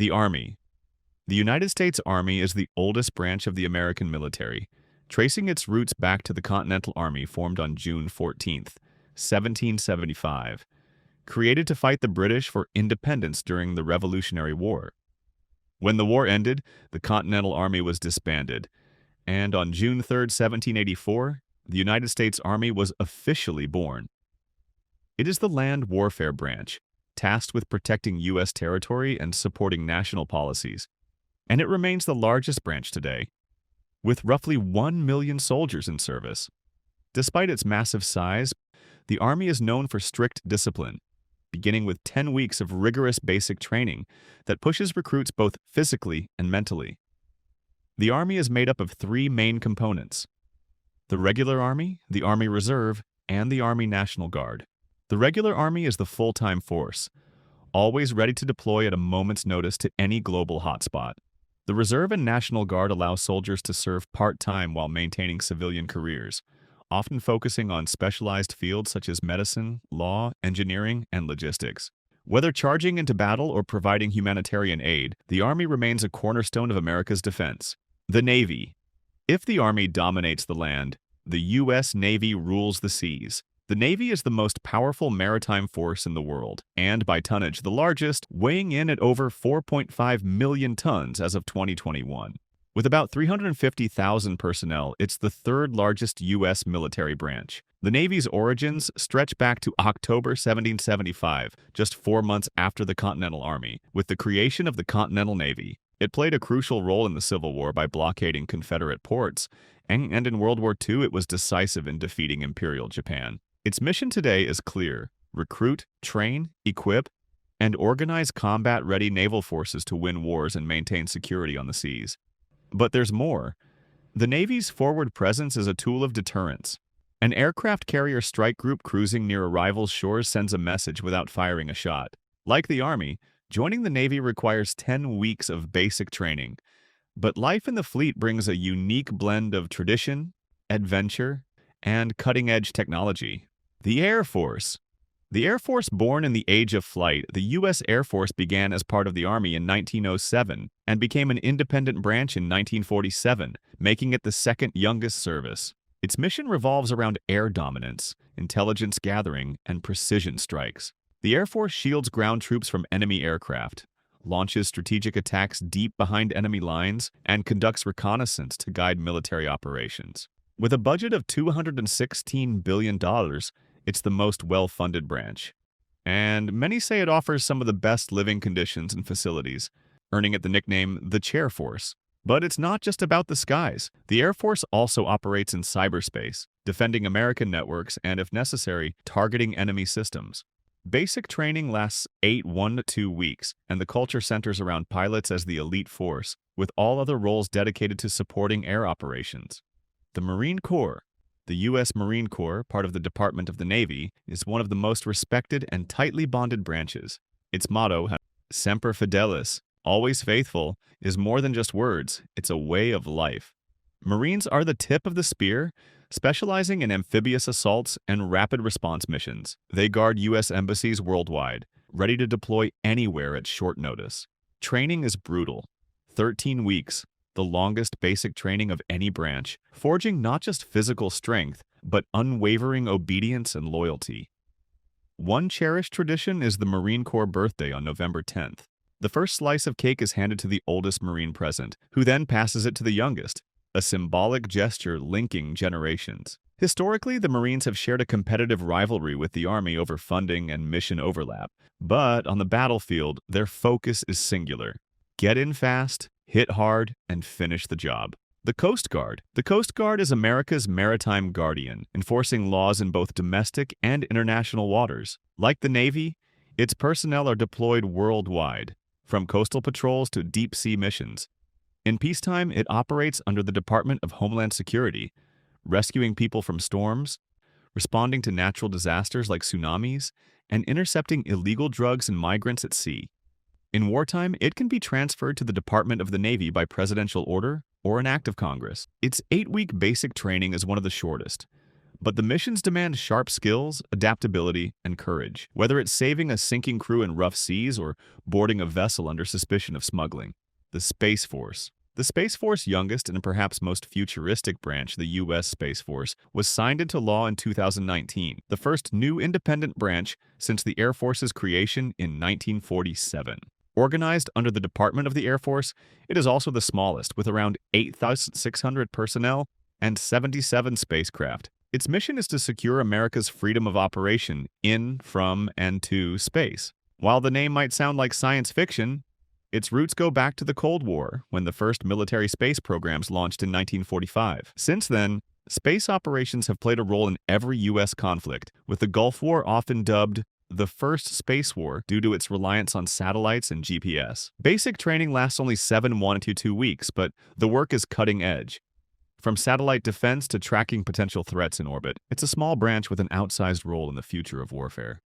The Army. The United States Army is the oldest branch of the American military, tracing its roots back to the Continental Army formed on June 14, 1775, created to fight the British for independence during the Revolutionary War. When the war ended, the Continental Army was disbanded, and on June 3, 1784, the United States Army was officially born. It is the land warfare branch, tasked with protecting U.S. territory and supporting national policies, and it remains the largest branch today, with roughly 1 million soldiers in service. Despite its massive size, the Army is known for strict discipline, beginning with 10 weeks of rigorous basic training that pushes recruits both physically and mentally. The Army is made up of 3 main components: the Regular Army, the Army Reserve, and the Army National Guard. The Regular Army is the full-time force, always ready to deploy at a moment's notice to any global hotspot. The Reserve and National Guard allow soldiers to serve part-time while maintaining civilian careers, often focusing on specialized fields such as medicine, law, engineering, and logistics. Whether charging into battle or providing humanitarian aid, the Army remains a cornerstone of America's defense. The Navy. If the Army dominates the land, the U.S. Navy rules the seas. The Navy is the most powerful maritime force in the world, and by tonnage the largest, weighing in at over 4.5 million tons as of 2021. With about 350,000 personnel, it's the third largest U.S. military branch. The Navy's origins stretch back to October 1775, just 4 months after the Continental Army, with the creation of the Continental Navy. It played a crucial role in the Civil War by blockading Confederate ports, and in World War II it was decisive in defeating Imperial Japan. Its mission today is clear: recruit, train, equip, and organize combat-ready naval forces to win wars and maintain security on the seas. But there's more. The Navy's forward presence is a tool of deterrence. An aircraft carrier strike group cruising near a rival's shores sends a message without firing a shot. Like the Army, joining the Navy requires 10 weeks of basic training. But life in the fleet brings a unique blend of tradition, adventure, and cutting-edge technology. The Air Force. The Air Force, born in the age of flight, the U.S. Air Force began as part of the Army in 1907 and became an independent branch in 1947, making it the second youngest service. Its mission revolves around air dominance, intelligence gathering, and precision strikes. The Air Force shields ground troops from enemy aircraft, launches strategic attacks deep behind enemy lines, and conducts reconnaissance to guide military operations. With a budget of $216 billion, it's the most well-funded branch, and many say it offers some of the best living conditions and facilities, earning it the nickname the Chair Force. But it's not just about the skies. The Air Force also operates in cyberspace, defending American networks and, if necessary, targeting enemy systems. Basic training lasts 1 to 2 weeks, and the culture centers around pilots as the elite force, with all other roles dedicated to supporting air operations. The Marine Corps. The U.S. Marine Corps, part of the Department of the Navy, is one of the most respected and tightly bonded branches. Its motto, Semper Fidelis, always faithful, is more than just words, it's a way of life. Marines are the tip of the spear, specializing in amphibious assaults and rapid response missions. They guard U.S. embassies worldwide, ready to deploy anywhere at short notice. Training is brutal. 13 weeks. The longest basic training of any branch, forging not just physical strength, but unwavering obedience and loyalty. One cherished tradition is the Marine Corps birthday on November 10th. The first slice of cake is handed to the oldest Marine present, who then passes it to the youngest, a symbolic gesture linking generations. Historically, the Marines have shared a competitive rivalry with the Army over funding and mission overlap, but on the battlefield, their focus is singular: get in fast, hit hard, and finish the job. The Coast Guard. The Coast Guard is America's maritime guardian, enforcing laws in both domestic and international waters. Like the Navy, its personnel are deployed worldwide, from coastal patrols to deep-sea missions. In peacetime, it operates under the Department of Homeland Security, rescuing people from storms, responding to natural disasters like tsunamis, and intercepting illegal drugs and migrants at sea. In wartime, it can be transferred to the Department of the Navy by presidential order or an act of Congress. Its 8-week basic training is one of the shortest, But the missions demand sharp skills, adaptability, and courage, whether it's saving a sinking crew in rough seas or boarding a vessel under suspicion of smuggling. The Space Force. The Space Force youngest and perhaps most futuristic branch, the U.S. Space Force, was signed into law in 2019, the first new independent branch since the Air Force's creation in 1947. Organized under the Department of the Air Force, it is also the smallest, with around 8,600 personnel and 77 spacecraft. Its mission is to secure America's freedom of operation in, from, and to space. While the name might sound like science fiction, its roots go back to the Cold War, when the first military space programs launched in 1945. Since then, space operations have played a role in every U.S. conflict, with the Gulf War often dubbed the First Space War due to its reliance on satellites and GPS. Basic training lasts only 1 to 2 weeks, but the work is cutting edge. From satellite defense to tracking potential threats in orbit, it's a small branch with an outsized role in the future of warfare.